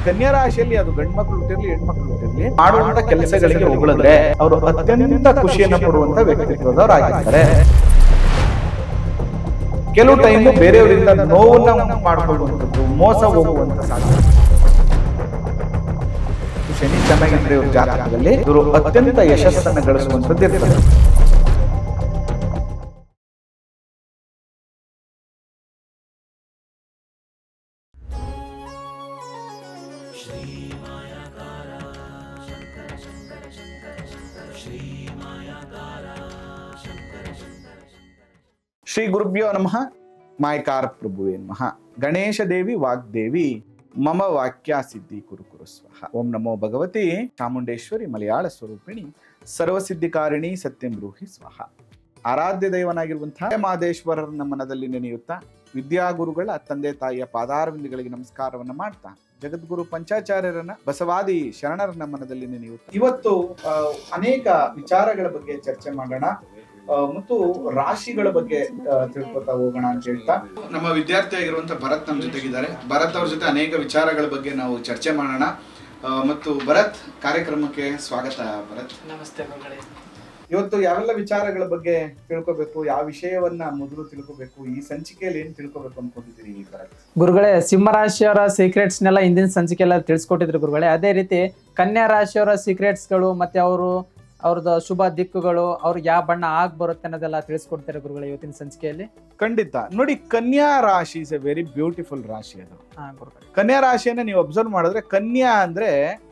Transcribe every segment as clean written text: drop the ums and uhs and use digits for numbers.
ಕನ್ಯಾ ರಾಶಿಯಲ್ಲಿ ಅದು ಗಂಡು ಮಕ್ಕಳು ಹುಟ್ಟಿರ್ಲಿ ಹೆಣ್ಮಕ್ಳು ಹುಟ್ಟಿರ್ಲಿ ಮಾಡುವಂತ ಕೆಲಸಗಳಿಗೆ ಹೊಗಳಿದ್ರೆ ಅವರು ಅತ್ಯಂತ ಖುಷಿಯನ್ನ ಪಡುವಂತ ವ್ಯಕ್ತಿತ್ವದವರಾಗಿರ್ತಾರೆ. ಕೆಲವು ಟೈಮು ಬೇರೆಯವರಿಂದ ನೋವನ್ನ ಉಂಟು ಮಾಡಿಕೊಳ್ಳುವಂಥದ್ದು, ಮೋಸ ಹೋಗುವಂತ ಸಾಧ್ಯತೆ. ಶನಿ ಚೆನ್ನಾಗಿದ್ರೆ ಇವ್ರ ಜಾತಕದಲ್ಲಿ ಇವರು ಅತ್ಯಂತ ಯಶಸ್ಸನ್ನು ಗಳಿಸುವಂಥದ್ದು ಇರ್ತದೆ. ಶ್ರೀ ಗುರುಭ್ಯೋ ನಮಃ. ಮಾಯಕಾರ ಪ್ರಭುವೇ ನಮಃ. ಗಣೇಶ ದೇವಿ ವಾಗ್ದೇವಿ ಮಮ ವಾಕ್ಯ ಸಿದ್ಧಿ ಕುರು ಸ್ವಹ. ಓಂ ನಮೋ ಭಗವತಿ ಚಾಮುಂಡೇಶ್ವರಿ ಮಲಯಾಳ ಸ್ವರೂಪಿಣಿ ಸರ್ವಸಿದ್ಧಿಕಾರಿಣಿ ಸತ್ಯಂ ಬ್ರೂಹಿ ಸ್ವಹ. ಆರಾಧ್ಯ ದೈವನಾಗಿರುವಂತಹ ಮಹದೇಶ್ವರರನ್ನ ಮನದಲ್ಲಿ ನೆನೆಯುತ್ತಾ ವಿದ್ಯಾಗುರುಗಳ ತಂದೆ ತಾಯಿಯ ಪಾದಾರವಿಂದಗಳಿಗೆ ನಮಸ್ಕಾರವನ್ನ ಮಾಡ್ತಾ ಜಗದ್ಗುರು ಪಂಚಾಚಾರ್ಯರನ್ನ ಬಸವಾದಿ ಶರಣರನ್ನ ಮನದಲ್ಲಿ ನೆನೆಯುತ್ತಾ ಇವತ್ತು ಅನೇಕ ವಿಚಾರಗಳ ಬಗ್ಗೆ ಚರ್ಚೆ ಮಾಡೋಣ ಮತ್ತು ರಾಶಿಗಳ ಬಗ್ಗೆ ತಿಳ್ಕೊತಾ ಹೋಗೋಣ ಅಂತ ಹೇಳ್ತಾ ನಮ್ಮ ವಿದ್ಯಾರ್ಥಿ ಆಗಿರುವಂತಹ ಭರತ್ ನಮ್ಮ ಜೊತೆಗಿದ್ದಾರೆ. ಭರತ್ ಅವ್ರ ಜೊತೆ ಅನೇಕ ವಿಚಾರಗಳ ಬಗ್ಗೆ ನಾವು ಚರ್ಚೆ ಮಾಡೋಣ. ಮತ್ತು ಭರತ್, ಕಾರ್ಯಕ್ರಮಕ್ಕೆ ಸ್ವಾಗತ. ಭರತ್, ನಮಸ್ತೆ. ಇವತ್ತು ಯಾವೆಲ್ಲ ವಿಚಾರಗಳ ಬಗ್ಗೆ ತಿಳ್ಕೊಬೇಕು, ಯಾವ ವಿಷಯವನ್ನ ಮೊದಲು ತಿಳ್ಕೊಬೇಕು, ಈ ಸಂಚಿಕೆಯಲ್ಲಿ ಏನ್ ತಿಳ್ಕೊಬೇಕು ಅನ್ಕೊಂಡಿದ್ದೀರಿ ಭರತ್? ಗುರುಗಳೇ, ಸಿಂಹರಾಶಿಯವರ ಸೀಕ್ರೆಟ್ಸ್ನೆಲ್ಲ ಹಿಂದಿನ ಸಂಚಿಕೆಲ್ಲ ತಿಳಿಸ್ಕೊಟ್ಟಿದ್ರು ಗುರುಗಳೇ. ಅದೇ ರೀತಿ ಕನ್ಯಾ ರಾಶಿಯವರ ಸೀಕ್ರೆಟ್ಸ್ಗಳು ಮತ್ತೆ ಅವ್ರದ್ದು ಶುಭ ದಿಕ್ಕುಗಳು, ಅವ್ರಿಗೆ ಯಾವ ಬಣ್ಣ ಆಗ್ ಬರುತ್ತೆ ಅನ್ನೋದೆಲ್ಲ ತಿಳಿಸ್ಕೊಡ್ತಾರೆ ಗುರುಗಳೇ ಇವತ್ತಿನ ಸಂಚಿಕೆಯಲ್ಲಿ. ಖಂಡಿತ. ನೋಡಿ, ಕನ್ಯಾ ರಾಶಿ ಇಸ್ ಎ ವೆರಿ ಬ್ಯೂಟಿಫುಲ್ ರಾಶಿ. ಅದು ಕನ್ಯಾ ರಾಶಿಯನ್ನ ನೀವು ಅಬ್ಸರ್ವ್ ಮಾಡಿದ್ರೆ, ಕನ್ಯಾ ಅಂದ್ರೆ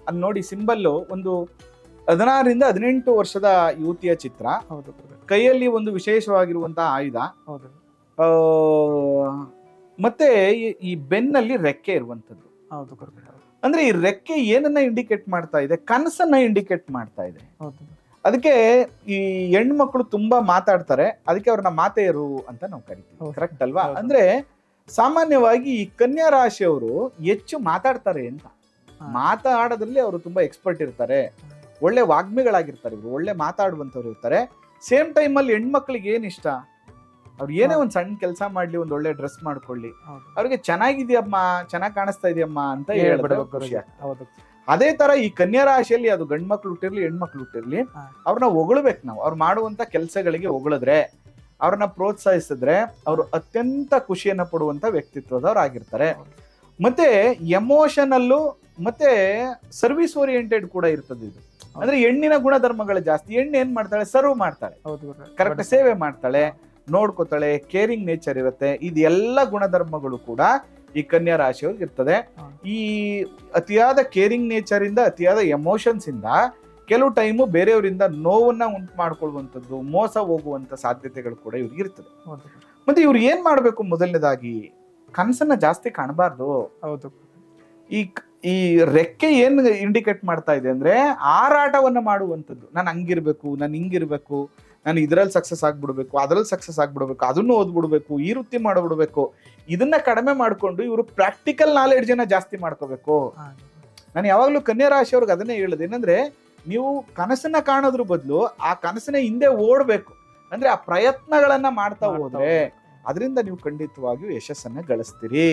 ಅಲ್ಲಿ ನೋಡಿ ಸಿಂಬಲ್ ಒಂದು 16 ರಿಂದ 18 ವರ್ಷದ ಯುವತಿಯ ಚಿತ್ರ. ಹೌದು. ಕೈಯಲ್ಲಿ ಒಂದು ವಿಶೇಷವಾಗಿರುವಂತಹ ಆಯುಧ. ಹೌದು. ಮತ್ತೆ ಈ ಬೆನ್ನಲ್ಲಿ ರೆಕ್ಕೆ ಇರುವಂತದ್ದು. ಹೌದು. ಅಂದ್ರೆ ಈ ರೆಕ್ಕೆ ಏನನ್ನ ಇಂಡಿಕೇಟ್ ಮಾಡ್ತಾ ಇದೆ? ಕನಸನ್ನ ಇಂಡಿಕೇಟ್ ಮಾಡ್ತಾ ಇದೆ. ಹೌದು. ಅದಕ್ಕೆ ಈ ಹೆಣ್ಮಕ್ಳು ತುಂಬಾ ಮಾತಾಡ್ತಾರೆ, ಅದಕ್ಕೆ ಅವ್ರನ್ನ ಮಾತೆಯರು ಅಂತ ನಾವು ಕರಿತೀವಿ. ಕರೆಕ್ಟ್ ಅಲ್ವಾ? ಅಂದ್ರೆ ಸಾಮಾನ್ಯವಾಗಿ ಈ ಕನ್ಯಾ ರಾಶಿಯವರು ಹೆಚ್ಚು ಮಾತಾಡ್ತಾರೆ ಅಂತ. ಮಾತಾಡೋದ್ರಲ್ಲಿ ಅವರು ತುಂಬಾ ಎಕ್ಸ್ಪರ್ಟ್ ಇರ್ತಾರೆ, ಒಳ್ಳೆ ವಾಗ್ಮಿಗಳಾಗಿರ್ತಾರೆ, ಇವರು ಒಳ್ಳೆ ಮಾತಾಡುವಂತವ್ರು ಇರ್ತಾರೆ. ಸೇಮ್ ಟೈಮ್ ಅಲ್ಲಿ ಹೆಣ್ಮಕ್ಳಿಗೆ ಏನ್ ಇಷ್ಟ? ಅವ್ರು ಏನೇ ಒಂದ್ ಸಣ್ಣ ಕೆಲಸ ಮಾಡ್ಲಿ, ಒಂದ್ ಒಳ್ಳೆ ಡ್ರೆಸ್ ಮಾಡ್ಕೊಳ್ಳಿ, ಅವ್ರಿಗೆ ಚೆನ್ನಾಗಿದ್ಯಮ್ಮ, ಚೆನ್ನಾಗಿ ಕಾಣಿಸ್ತಾ ಇದೆಯಮ್ಮ ಅಂತ ಹೇಳ್ಬಿಡಬೇಕು. ಅದೇ ತರ ಈ ಕನ್ಯಾ ರಾಶಿಯಲ್ಲಿ ಅದು ಗಂಡ್ ಮಕ್ಳು ಹುಟ್ಟಿರ್ಲಿ ಹೆಣ್ಮಕ್ಳು ಹುಟ್ಟಿರ್ಲಿ ಅವ್ರನ್ನ ಹೊಗಳ್ಬೇಕು ನಾವು. ಅವ್ರು ಮಾಡುವಂತ ಕೆಲಸಗಳಿಗೆ ಹೊಗಳಿದ್ರೆ, ಅವ್ರನ್ನ ಪ್ರೋತ್ಸಾಹಿಸಿದ್ರೆ ಅವರು ಅತ್ಯಂತ ಖುಷಿಯನ್ನ ಪಡುವಂತ ವ್ಯಕ್ತಿತ್ವದವರಾಗಿರ್ತಾರೆ. ಮತ್ತೆ ಎಮೋಷನಲ್ಲು ಮತ್ತೆ ಸರ್ವಿಸ್ ಓರಿಯೆಂಟೆಡ್ ಕೂಡ ಇರ್ತದೆ ಇದು. ಅಂದ್ರೆ ಹೆಣ್ಣಿನ ಗುಣಧರ್ಮಗಳು ಜಾಸ್ತಿ. ಹೆಣ್ಣು ಏನ್ ಮಾಡ್ತಾಳೆ? ಸರ್ವ್ ಮಾಡ್ತಾಳೆ, ಕರೆಕ್ಟ್ ಸೇವೆ ಮಾಡ್ತಾಳೆ, ನೋಡ್ಕೋತಾಳೆ, ಕೇರಿಂಗ್ ನೇಚರ್ ಇರುತ್ತೆ. ಇದೆಲ್ಲ ಗುಣಧರ್ಮಗಳು ಕೂಡ ಈ ಕನ್ಯಾ ರಾಶಿಯವ್ರಿಗೆ ಇರ್ತದೆ. ಈ ಅತಿಯಾದ ಕೇರಿಂಗ್ ನೇಚರ್ ಇಂದ, ಅತಿಯಾದ ಎಮೋಷನ್ಸ್ ಇಂದ ಕೆಲವು ಟೈಮು ಬೇರೆಯವರಿಂದ ನೋವನ್ನ ಉಂಟು ಮಾಡ್ಕೊಳ್ಳುವಂಥದ್ದು, ಮೋಸ ಹೋಗುವಂತ ಸಾಧ್ಯತೆಗಳು ಕೂಡ ಇವ್ರಿಗೆ ಇರ್ತದೆ. ಮತ್ತೆ ಇವ್ರು ಏನ್ ಮಾಡ್ಬೇಕು? ಮೊದಲನೇದಾಗಿ ಕನಸನ್ನ ಜಾಸ್ತಿ ಕಾಣಬಾರ್ದು. ಹೌದು. ಈ ರೆಕ್ಕೆ ಏನ್ ಇಂಡಿಕೇಟ್ ಮಾಡ್ತಾ ಇದೆ ಅಂದ್ರೆ ಹಾರಾಟವನ್ನ ಮಾಡುವಂಥದ್ದು. ನಾನು ಹಂಗಿರ್ಬೇಕು, ನಾನು ಹಿಂಗಿರ್ಬೇಕು, ನಾನು ಇದ್ರಲ್ಲಿ ಸಕ್ಸಸ್ ಆಗ್ಬಿಡ್ಬೇಕು, ಅದ್ರಲ್ಲಿ ಸಕ್ಸಸ್ ಆಗ್ಬಿಡ್ಬೇಕು, ಅದನ್ನು ಓದ್ಬಿಡ್ಬೇಕು, ಈ ವೃತ್ತಿ ಮಾಡ್ಬಿಡ್ಬೇಕು. ಇದನ್ನ ಕಡಿಮೆ ಮಾಡ್ಕೊಂಡು ಇವರು ಪ್ರಾಕ್ಟಿಕಲ್ ನಾಲೆಡ್ಜ್ ಅನ್ನ ಜಾಸ್ತಿ ಮಾಡ್ಕೋಬೇಕು. ನಾನು ಯಾವಾಗ್ಲೂ ಕನ್ಯಾ ರಾಶಿಯವ್ರಿಗೆ ಅದನ್ನೇ ಹೇಳೋದು. ಏನಂದ್ರೆ, ನೀವು ಕನಸನ್ನ ಕಾಣೋದ್ರ ಬದಲು ಆ ಕನಸನ್ನ ಹಿಂದೆ ಓಡ್ಬೇಕು. ಅಂದ್ರೆ ಆ ಪ್ರಯತ್ನಗಳನ್ನ ಮಾಡ್ತಾ ಹೋದ್ರೆ ಅದರಿಂದ ನೀವು ಖಂಡಿತವಾಗಿಯೂ ಯಶಸ್ಸನ್ನ ಗಳಿಸ್ತೀರಿ.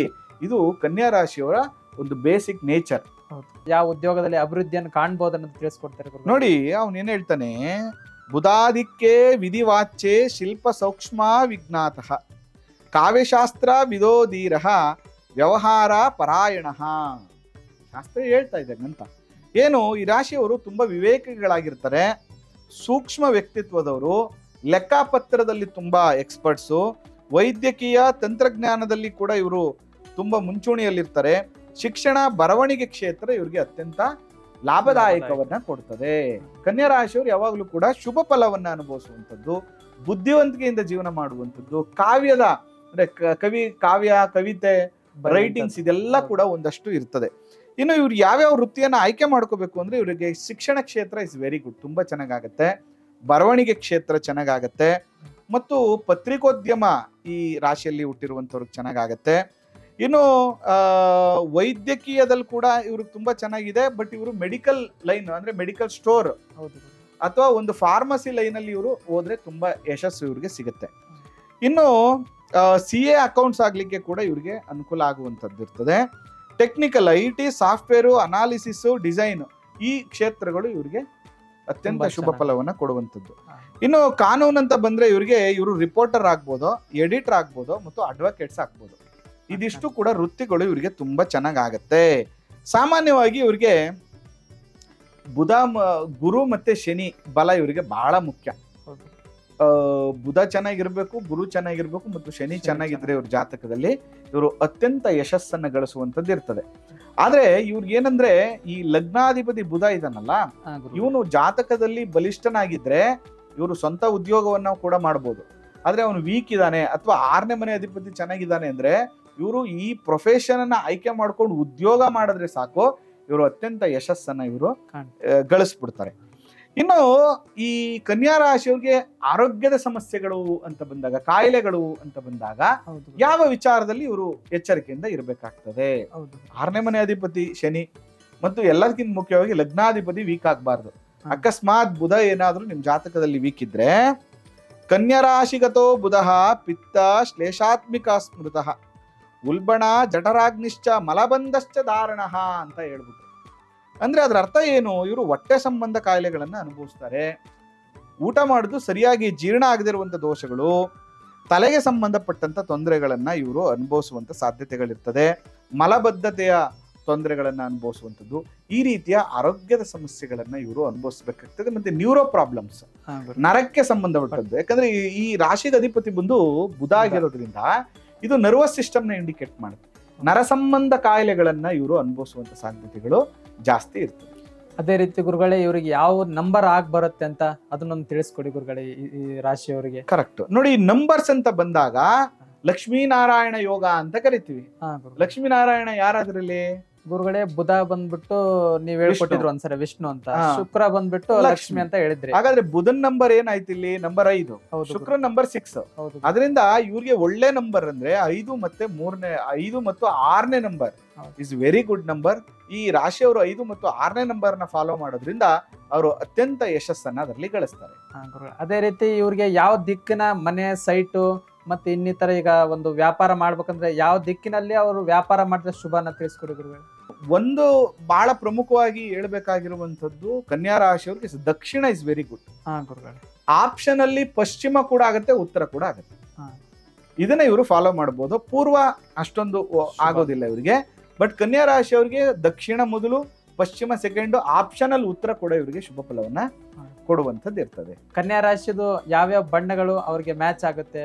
ಇದು ಕನ್ಯಾ ರಾಶಿಯವರ ಒಂದು ಬೇಸಿಕ್ ನೇಚರ್. ಯಾವ ಉದ್ಯೋಗದಲ್ಲಿ ಅಭಿವೃದ್ಧಿಯನ್ನು ಕಾಣ್ಬೋದು ಅನ್ನೋದು ತಿಳಿಸ್ಕೊಡ್ತಾರೆ. ನೋಡಿ, ಅವನ್ ಏನ್ ಹೇಳ್ತಾನೆ? ಬುಧಾದಿಕ್ಕೆ ವಿಧಿವಾಚ್ಯೆ ಶಿಲ್ಪ ಸೂಕ್ಷ್ಮ ವಿಜ್ಞಾತಃ ಕಾವ್ಯಶಾಸ್ತ್ರ ವಿದೋಧೀರ ವ್ಯವಹಾರ ಪರಾಯಣ. ಶಾಸ್ತ್ರ ಹೇಳ್ತಾ ಇದ್ದಾರೆ ಅಂತ. ಏನು, ಈ ರಾಶಿಯವರು ತುಂಬಾ ವಿವೇಕಿಗಳಾಗಿರ್ತಾರೆ, ಸೂಕ್ಷ್ಮ ವ್ಯಕ್ತಿತ್ವದವರು, ಲೆಕ್ಕಪತ್ರದಲ್ಲಿ ತುಂಬಾ ಎಕ್ಸ್ಪರ್ಟ್ಸು, ವೈದ್ಯಕೀಯ ತಂತ್ರಜ್ಞಾನದಲ್ಲಿ ಕೂಡ ಇವರು ತುಂಬಾ ಮುಂಚೂಣಿಯಲ್ಲಿರ್ತಾರೆ. ಶಿಕ್ಷಣ, ಬರವಣಿಗೆ ಕ್ಷೇತ್ರ ಇವ್ರಿಗೆ ಅತ್ಯಂತ ಲಾಭದಾಯಕವನ್ನ ಕೊಡ್ತದೆ. ಕನ್ಯಾ ರಾಶಿಯವರು ಯಾವಾಗಲೂ ಕೂಡ ಶುಭ ಫಲವನ್ನ ಅನುಭವಿಸುವಂಥದ್ದು, ಬುದ್ಧಿವಂತಿಕೆಯಿಂದ ಜೀವನ ಮಾಡುವಂಥದ್ದು, ಕಾವ್ಯದ ಅಂದ್ರೆ ಕಾವ್ಯ, ಕವಿತೆ, ರೈಟಿಂಗ್ಸ್ ಇದೆಲ್ಲ ಕೂಡ ಒಂದಷ್ಟು ಇರ್ತದೆ. ಇನ್ನು ಇವ್ರು ಯಾವ್ಯಾವ ವೃತ್ತಿಯನ್ನ ಆಯ್ಕೆ ಮಾಡ್ಕೋಬೇಕು ಅಂದ್ರೆ, ಇವರಿಗೆ ಶಿಕ್ಷಣ ಕ್ಷೇತ್ರ ಇಸ್ ವೆರಿ ಗುಡ್, ತುಂಬಾ ಚೆನ್ನಾಗಾಗತ್ತೆ. ಬರವಣಿಗೆ ಕ್ಷೇತ್ರ ಚೆನ್ನಾಗಾಗತ್ತೆ. ಮತ್ತು ಪತ್ರಿಕೋದ್ಯಮ ಈ ರಾಶಿಯಲ್ಲಿ ಹುಟ್ಟಿರುವಂಥವ್ರಿಗೆ ಚೆನ್ನಾಗಾಗತ್ತೆ. ಇನ್ನು ವೈದ್ಯಕೀಯದಲ್ಲಿ ಕೂಡ ಇವ್ರಿಗೆ ತುಂಬಾ ಚೆನ್ನಾಗಿದೆ. ಬಟ್ ಇವರು ಮೆಡಿಕಲ್ ಲೈನ್ ಅಂದ್ರೆ ಮೆಡಿಕಲ್ ಸ್ಟೋರ್ ಅಥವಾ ಒಂದು ಫಾರ್ಮಸಿ ಲೈನ್ ಅಲ್ಲಿ ಇವರು ಹೋದ್ರೆ ತುಂಬಾ ಯಶಸ್ಸು ಇವ್ರಿಗೆ ಸಿಗುತ್ತೆ. ಇನ್ನು CA ಅಕೌಂಟ್ಸ್ ಆಗ್ಲಿಕ್ಕೆ ಕೂಡ ಇವ್ರಿಗೆ ಅನುಕೂಲ ಆಗುವಂಥದ್ದು ಇರ್ತದೆ. Technical, IT, software, analysis, design, ಈ ಕ್ಷೇತ್ರಗಳು ಇವ್ರಿಗೆ ಅತ್ಯಂತ ಶುಭ ಫಲವನ್ನ ಕೊಡುವಂಥದ್ದು. ಇನ್ನು ಕಾನೂನು ಅಂತ ಬಂದ್ರೆ ಇವರು ರಿಪೋರ್ಟರ್ ಆಗ್ಬೋದು, ಎಡಿಟರ್ ಆಗ್ಬೋದು ಮತ್ತು ಅಡ್ವೊಕೇಟ್ಸ್ ಆಗ್ಬೋದು. ಇದಿಷ್ಟು ಕೂಡ ವೃತ್ತಿಗಳು ಇವರಿಗೆ ತುಂಬಾ ಚೆನ್ನಾಗತ್ತೆ. ಸಾಮಾನ್ಯವಾಗಿ ಇವ್ರಿಗೆ ಗುರು ಮತ್ತೆ ಶನಿ ಬಲ ಇವರಿಗೆ ಬಹಳ ಮುಖ್ಯ. ಬುಧ ಚೆನ್ನಾಗಿರ್ಬೇಕು, ಗುರು ಚೆನ್ನಾಗಿರ್ಬೇಕು ಮತ್ತು ಶನಿ ಚೆನ್ನಾಗಿದ್ರೆ ಇವ್ರ ಜಾತಕದಲ್ಲಿ ಇವರು ಅತ್ಯಂತ ಯಶಸ್ಸನ್ನ ಗಳಿಸುವಂತದ್ದು ಇರ್ತದೆ. ಆದ್ರೆ ಇವ್ರಿಗೆ ಏನಂದ್ರೆ ಈ ಲಗ್ನಾಧಿಪತಿ ಬುಧ ಇದನ್ನಲ್ಲ, ಇವನು ಜಾತಕದಲ್ಲಿ ಬಲಿಷ್ಠನಾಗಿದ್ರೆ ಇವರು ಸ್ವಂತ ಉದ್ಯೋಗವನ್ನ ಕೂಡ ಮಾಡ್ಬೋದು. ಆದ್ರೆ ಅವನು ವೀಕ್ ಇದ್ದಾನೆ ಅಥವಾ 6ನೇ ಮನೆ ಅಧಿಪತಿ ಚೆನ್ನಾಗಿದ್ದಾನೆ ಅಂದ್ರೆ ಇವರು ಈ ಪ್ರೊಫೆಷನ್ ಅನ್ನ ಆಯ್ಕೆ ಮಾಡ್ಕೊಂಡು ಉದ್ಯೋಗ ಮಾಡಿದ್ರೆ ಸಾಕು, ಇವರು ಅತ್ಯಂತ ಯಶಸ್ಸನ್ನ ಇವರು ಗಳಿಸ್ಬಿಡ್ತಾರೆ. ಇನ್ನು ಈ ಕನ್ಯಾ ರಾಶಿಯವ್ರಿಗೆ ಆರೋಗ್ಯದ ಸಮಸ್ಯೆಗಳು ಅಂತ ಬಂದಾಗ, ಕಾಯಿಲೆಗಳು ಅಂತ ಬಂದಾಗ ಯಾವ ವಿಚಾರದಲ್ಲಿ ಇವರು ಎಚ್ಚರಿಕೆಯಿಂದ ಇರಬೇಕಾಗ್ತದೆ? 6ನೇ ಮನೆ ಅಧಿಪತಿ ಶನಿ ಮತ್ತು ಎಲ್ಲದಕ್ಕಿಂತ ಮುಖ್ಯವಾಗಿ ಲಗ್ನಾಧಿಪತಿ ವೀಕ್ ಆಗ್ಬಾರ್ದು. ಅಕಸ್ಮಾತ್ ಬುಧ ಏನಾದ್ರೂ ನಿಮ್ ಜಾತಕದಲ್ಲಿ ವೀಕ್ ಇದ್ರೆ ಕನ್ಯಾ ರಾಶಿಗತೋ ಬುಧಃ ಪಿತ್ತ ಶ್ಲೇಷಾತ್ಮಿಕ ಸ್ಮೃತಃ ಉಲ್ಬಣ ಜಠರಾಗ್ನಿಶ್ಚ ಮಲಬಂಧಶ್ಚ ಧಾರಣ ಅಂತ ಹೇಳ್ಬಿಟ್ಟು. ಅಂದ್ರೆ ಅದ್ರ ಅರ್ಥ ಏನು? ಇವರು ಹೊಟ್ಟೆ ಸಂಬಂಧ ಕಾಯಿಲೆಗಳನ್ನ ಅನುಭವಿಸ್ತಾರೆ, ಊಟ ಮಾಡುದು ಸರಿಯಾಗಿ ಜೀರ್ಣ ಆಗದಿರುವಂತ ದೋಷಗಳು, ತಲೆಗೆ ಸಂಬಂಧಪಟ್ಟಂತ ತೊಂದರೆಗಳನ್ನ ಇವರು ಅನುಭವಿಸುವಂತ ಸಾಧ್ಯತೆಗಳಿರ್ತದೆ, ಮಲಬದ್ಧತೆಯ ತೊಂದರೆಗಳನ್ನ ಅನುಭವಿಸುವಂಥದ್ದು, ಈ ರೀತಿಯ ಆರೋಗ್ಯದ ಸಮಸ್ಯೆಗಳನ್ನ ಇವರು ಅನುಭವಿಸಬೇಕಾಗ್ತದೆ. ಮತ್ತೆ ನ್ಯೂರೋ ಪ್ರಾಬ್ಲಮ್ಸ್, ನರಕ್ಕೆ ಸಂಬಂಧಪಟ್ಟದ್ದು. ಯಾಕಂದ್ರೆ ಈ ರಾಶಿಗೆ ಅಧಿಪತಿ ಬಂದು ಬುಧ ಆಗಿರೋದ್ರಿಂದ ಇದು ನರ್ವಸ್ ಸಿಸ್ಟಮ್ ನ ಇಂಡಿಕೇಟ್ ಮಾಡುತ್ತೆ. ನರ ಸಂಬಂಧ ಕಾಯಿಲೆಗಳನ್ನ ಇವರು ಅನುಭವಿಸುವಂತ ಸಾಧ್ಯತೆಗಳು ಜಾಸ್ತಿ ಇರ್ತದೆ. ಅದೇ ರೀತಿ ಗುರುಗಳೇ, ಇವರಿಗೆ ಯಾವ ನಂಬರ್ ಆಗ್ ಬರುತ್ತೆ ಅಂತ ಅದನ್ನೊಂದು ತಿಳಿಸ್ಕೊಡಿ ಗುರುಗಳೇ, ಈ ರಾಶಿಯವರಿಗೆ. ಕರೆಕ್ಟ್ ನೋಡಿ, ನಂಬರ್ಸ್ ಅಂತ ಬಂದಾಗ ಲಕ್ಷ್ಮೀನಾರಾಯಣ ಯೋಗ ಅಂತ ಕರಿತೀವಿ. ಲಕ್ಷ್ಮೀನಾರಾಯಣ ಯಾರಾದ್ರಲ್ಲಿ? ಗುರುಗಳೇ, ಬುಧ ಬಂದ್ಬಿಟ್ಟು ನೀವ್ ಹೇಳ್ಕೊಟ್ಟಿದ್ರು ಒಂದ್ಸರಿ ವಿಷ್ಣು ಅಂತ, ಶುಕ್ರ ಬಂದ್ಬಿಟ್ಟು ಲಕ್ಷ್ಮಿ ಅಂತ ಹೇಳಿದ್ರಿ. ಹಾಗಾದ್ರೆ ಬುಧನ್ ನಂಬರ್ ಏನಾಯ್ತು ಇಲ್ಲಿ? ನಂಬರ್ 5, ಶುಕ್ರ ನಂಬರ್ 6. ಅದರಿಂದ ಇವ್ರಿಗೆ ಒಳ್ಳೆ ನಂಬರ್ ಅಂದ್ರೆ 5 ಮತ್ತು 6ನೇ number is very good number. ಈ ರಾಶಿಯವರು 5 ಮತ್ತು 6ನೇ ನಂಬರ್ ನ ಫಾಲೋ ಮಾಡೋದ್ರಿಂದ ಅವರು ಅತ್ಯಂತ ಯಶಸ್ಸನ್ನ ಅದರಲ್ಲಿ ಗಳಿಸ್ತಾರೆ. ಅದೇ ರೀತಿ ಇವ್ರಿಗೆ ಯಾವ ದಿಕ್ಕಿನ ಮನೆ, ಸೈಟು ಮತ್ತೆ ಇನ್ನಿತರ ಈಗ ಒಂದು ವ್ಯಾಪಾರ ಮಾಡ್ಬೇಕಂದ್ರೆ ಯಾವ ದಿಕ್ಕಿನಲ್ಲಿ ಅವರು ವ್ಯಾಪಾರ ಮಾಡಿದ್ರೆ ಶುಭನ ತಿಳಿಸ್ಕೊಡಿ ಗುರುಗಳು. ಒಂದು ಬಹಳ ಪ್ರಮುಖವಾಗಿ ಹೇಳ್ಬೇಕಾಗಿರುವಂತದ್ದು ಕನ್ಯಾ ರಾಶಿಯವ್ರಿಗೆ ದಕ್ಷಿಣ ಇಸ್ ವೆರಿ ಗುಡ್. ಆಪ್ಷನ್ ಅಲ್ಲಿ ಪಶ್ಚಿಮ ಕೂಡ ಆಗತ್ತೆ, ಉತ್ತರ ಕೂಡ ಆಗತ್ತೆ. ಇದನ್ನ ಇವರು ಫಾಲೋ ಮಾಡಬಹುದು. ಪೂರ್ವ ಅಷ್ಟೊಂದು ಆಗೋದಿಲ್ಲ ಇವರಿಗೆ. ಬಟ್ ಕನ್ಯಾ ರಾಶಿಯವ್ರಿಗೆ ದಕ್ಷಿಣ ಮೊದಲು, ಪಶ್ಚಿಮ ಸೆಕೆಂಡ್, ಆಪ್ಷನಲ್ ಉತ್ತರ ಕೂಡ ಇವರಿಗೆ ಶುಭ ಫಲವನ್ನ ಕೊಡುವಂತದ್ದು ಇರ್ತದೆ. ಕನ್ಯಾ ರಾಶಿದು ಯಾವ್ಯಾವ ಬಣ್ಣಗಳು ಅವ್ರಿಗೆ ಮ್ಯಾಚ್ ಆಗುತ್ತೆ,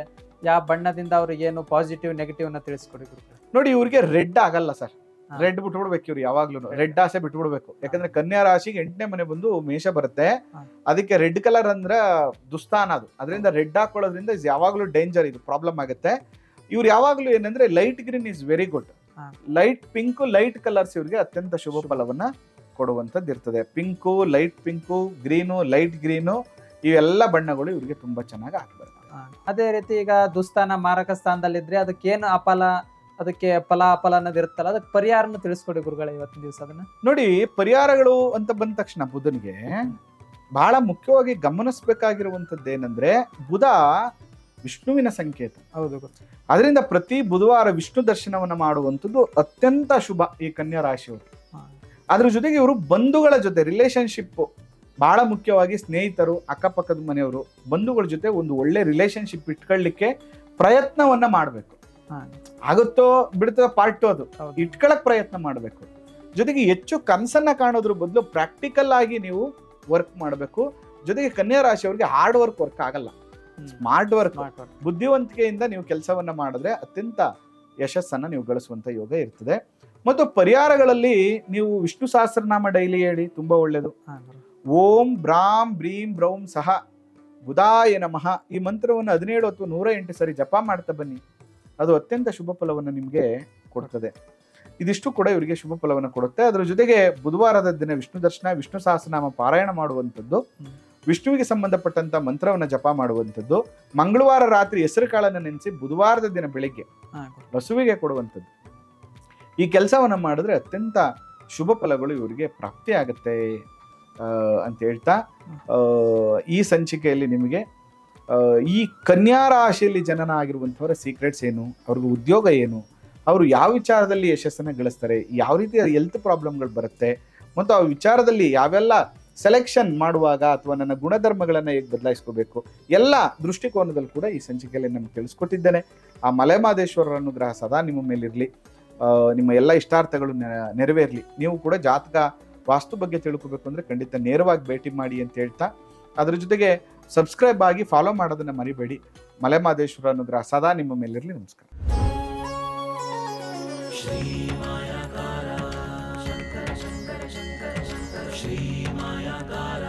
ಯಾವ ಬಣ್ಣದಿಂದ ಅವ್ರಿಗೆ ಏನು ಪಾಸಿಟಿವ್ ನೆಗೆಟಿವ್ ಅನ್ನ ತಿಳಿಸ್ಕೊಡಿ ಗುರುಗಳು. ನೋಡಿ, ಇವ್ರಿಗೆ ರೆಡ್ ಆಗಲ್ಲ ಸರ್. ರೆಡ್ ಬಿಟ್ಬಿಡ್ಬೇಕು ಇವ್ರು ಯಾವಾಗ್ಲೂ. ರೆಡ್ ಆಸೆ ಬಿಟ್ಬಿಡ್ಬೇಕು. ಯಾಕಂದ್ರೆ ಕನ್ಯಾ ರಾಶಿಗೆ 8ನೇ ಮನೆ ಬಂದು ಮೇಷ ಬರುತ್ತೆ. ಅದಕ್ಕೆ ರೆಡ್ ಕಲರ್ ಅಂದ್ರೆ ದುಸ್ಥಾನ ಅದು. ಅದರಿಂದ ರೆಡ್ ಹಾಕೊಳ್ಳೋದ್ರಿಂದ ಯಾವಾಗ್ಲೂ ಡೇಂಜರ್, ಇದು ಪ್ರಾಬ್ಲಮ್ ಆಗುತ್ತೆ. ಇವ್ರು ಯಾವಾಗ್ಲೂ ಏನಂದ್ರೆ light green is very good. Light pink, light colours ಇವ್ರಿಗೆ ಅತ್ಯಂತ ಶುಭ ಫಲವನ್ನ ಕೊಡುವಂತದ್ದು ಇರ್ತದೆ. Pink, light pink, green, light green, ಇವೆಲ್ಲ ಬಣ್ಣಗಳು ಇವ್ರಿಗೆ ತುಂಬಾ ಚೆನ್ನಾಗಿ ಆಗ್ಬಾರ್ದು. ಅದೇ ರೀತಿ ಈಗ ದುಸ್ಥಾನ ಮಾರಕ ಸ್ಥಾನದಲ್ಲಿದ್ರೆ ಅದಕ್ಕೇನು ಅದಕ್ಕೆ ಫಲ ಅಫಲ ಅನ್ನೋದು ಇರುತ್ತಲ್ಲ, ಅದಕ್ಕೆ ಪರಿಹಾರನ ತಿಳಿಸ್ಕೊಡಿ ಗುರುಗಳೇ ಇವತ್ತಿನ ದಿವಸ. ಅದನ್ನ ನೋಡಿ, ಪರಿಹಾರಗಳು ಅಂತ ಬಂದ ತಕ್ಷಣ ಬುಧನಿಗೆ ಬಹಳ ಮುಖ್ಯವಾಗಿ ಗಮನಿಸಬೇಕಾಗಿರುವಂತದ್ದು ಏನಂದ್ರೆ, ಬುಧ ವಿಷ್ಣುವಿನ ಸಂಕೇತ. ಹೌದು. ಅದರಿಂದ ಪ್ರತಿ ಬುಧವಾರ ವಿಷ್ಣು ದರ್ಶನವನ್ನ ಮಾಡುವಂಥದ್ದು ಅತ್ಯಂತ ಶುಭ ಈ ಕನ್ಯಾ ರಾಶಿಯವರು. ಅದ್ರ ಜೊತೆಗೆ ಇವರು ಬಂಧುಗಳ ಜೊತೆ ರಿಲೇಶನ್ಶಿಪ್, ಬಹಳ ಮುಖ್ಯವಾಗಿ ಸ್ನೇಹಿತರು, ಅಕ್ಕಪಕ್ಕದ ಮನೆಯವರು, ಬಂಧುಗಳ ಜೊತೆ ಒಂದು ಒಳ್ಳೆ ರಿಲೇಶನ್ಶಿಪ್ ಇಟ್ಕೊಳ್ಳಿಕ್ಕೆ ಪ್ರಯತ್ನವನ್ನ ಮಾಡ್ಬೇಕು. ಆಗುತ್ತೋ ಬಿಡುತ್ತೋ ಪಾರ್ಟ್ 2, ಅದು ಇಟ್ಕೊಳಕ್ ಪ್ರಯತ್ನ ಮಾಡ್ಬೇಕು. ಜೊತೆಗೆ ಹೆಚ್ಚು ಕನಸನ್ನ ಕಾಣೋದ್ರ ಬದಲು ಪ್ರಾಕ್ಟಿಕಲ್ ಆಗಿ ನೀವು ವರ್ಕ್ ಮಾಡಬೇಕು. ಜೊತೆಗೆ ಕನ್ಯಾ ರಾಶಿಯವರಿಗೆ ಹಾರ್ಡ್ ವರ್ಕ್ ಆಗಲ್ಲ, ಸ್ಮಾರ್ಟ್ ವರ್ಕ್, ಬುದ್ಧಿವಂತಿಕೆಯಿಂದ ನೀವು ಕೆಲಸವನ್ನ ಮಾಡಿದ್ರೆ ಅತ್ಯಂತ ಯಶಸ್ಸನ್ನ ನೀವು ಗಳಿಸುವಂತ ಯೋಗ ಇರ್ತದೆ. ಮತ್ತು ಪರಿಹಾರಗಳಲ್ಲಿ ನೀವು ವಿಷ್ಣು ಸಹಸ್ರನಾಮ ಡೈಲಿ ಹೇಳಿ, ತುಂಬಾ ಒಳ್ಳೇದು. ಓಂ ಬ್ರಾಂ ಬ್ರೀಂ ಬ್ರೌಂ ಸಹ ಬುಧಾಯ ನಮಃ, ಈ ಮಂತ್ರವನ್ನು 17 ಅಥವಾ 108 ಸರಿ ಜಪ ಮಾಡ್ತಾ ಬನ್ನಿ. ಅದು ಅತ್ಯಂತ ಶುಭ ಫಲವನ್ನು ನಿಮ್ಗೆ ಕೊಡ್ತದೆ. ಇದಿಷ್ಟು ಕೂಡ ಇವರಿಗೆ ಶುಭ ಫಲವನ್ನು ಕೊಡುತ್ತೆ. ಅದರ ಜೊತೆಗೆ ಬುಧವಾರದ ದಿನ ವಿಷ್ಣು ದರ್ಶನ, ವಿಷ್ಣು ಸಹಸ್ರನಾಮ ಪಾರಾಯಣ ಮಾಡುವಂಥದ್ದು, ವಿಷ್ಣುವಿಗೆ ಸಂಬಂಧಪಟ್ಟಂತ ಮಂತ್ರವನ್ನ ಜಪ ಮಾಡುವಂಥದ್ದು, ಮಂಗಳವಾರ ರಾತ್ರಿ ಹೆಸರು ಕಾಳನ್ನ ನೆನೆಸಿ ಬುಧವಾರದ ದಿನ ಬೆಳಿಗ್ಗೆ ಹಸುವಿಗೆ ಕೊಡುವಂಥದ್ದು, ಈ ಕೆಲಸವನ್ನ ಮಾಡಿದ್ರೆ ಅತ್ಯಂತ ಶುಭ ಫಲಗಳು ಇವರಿಗೆ ಪ್ರಾಪ್ತಿ ಆಗುತ್ತೆ ಅಂತ ಹೇಳ್ತಾ, ಈ ಸಂಚಿಕೆಯಲ್ಲಿ ನಿಮಗೆ ಈ ಕನ್ಯಾ ರಾಶಿಯಲ್ಲಿ ಜನನ ಆಗಿರುವಂಥವರ ಸೀಕ್ರೆಟ್ಸ್ ಏನು, ಅವ್ರಿಗೆ ಉದ್ಯೋಗ ಏನು, ಅವರು ಯಾವ ವಿಚಾರದಲ್ಲಿ ಯಶಸ್ಸನ್ನು ಗಳಿಸ್ತಾರೆ, ಯಾವ ರೀತಿಯ ಹೆಲ್ತ್ ಪ್ರಾಬ್ಲಮ್ಗಳು ಬರುತ್ತೆ, ಮತ್ತು ಆ ವಿಚಾರದಲ್ಲಿ ಯಾವೆಲ್ಲ ಸೆಲೆಕ್ಷನ್ ಮಾಡುವಾಗ ಅಥವಾ ನನ್ನ ಗುಣಧರ್ಮಗಳನ್ನು ಹೇಗೆ ಬದಲಾಯಿಸ್ಕೋಬೇಕು, ಎಲ್ಲ ದೃಷ್ಟಿಕೋನದಲ್ಲಿ ಕೂಡ ಈ ಸಂಚಿಕೆಯಲ್ಲಿ ನಮ್ಗೆ ತಿಳಿಸ್ಕೊಟ್ಟಿದ್ದೇನೆ. ಆ ಮಲೆಮಹದೇಶ್ವರರ ಅನುಗ್ರಹ ಸದಾ ನಿಮ್ಮ ಮೇಲಿರಲಿ, ನಿಮ್ಮ ಎಲ್ಲ ಇಷ್ಟಾರ್ಥಗಳು ನೆರವೇರಲಿ. ನೀವು ಕೂಡ ಜಾತಕ ವಾಸ್ತು ಬಗ್ಗೆ ತಿಳ್ಕೊಬೇಕು ಅಂದರೆ ಖಂಡಿತ ನೇರವಾಗಿ ಭೇಟಿ ಮಾಡಿ ಅಂತ ಹೇಳ್ತಾ, ಅದ್ರ ಜೊತೆಗೆ ಸಬ್ಸ್ಕ್ರೈಬ್ ಆಗಿ ಫಾಲೋ ಮಾಡೋದನ್ನ ಮರಿಬೇಡಿ. ಮಲೆಮಹದೇಶ್ವರ ಅನುಗ್ರಹ ಸದಾ ನಿಮ್ಮ ಮೇಲಿರಲಿ. ನಮಸ್ಕಾರ. ಶ್ರೀ ಮಾಯಾಕಾರ ಶಂಕರ ಶಂಕರ ಶಂಕರ ಶಂಕರ ಶ್ರೀ ಮಾಯಾಕಾರ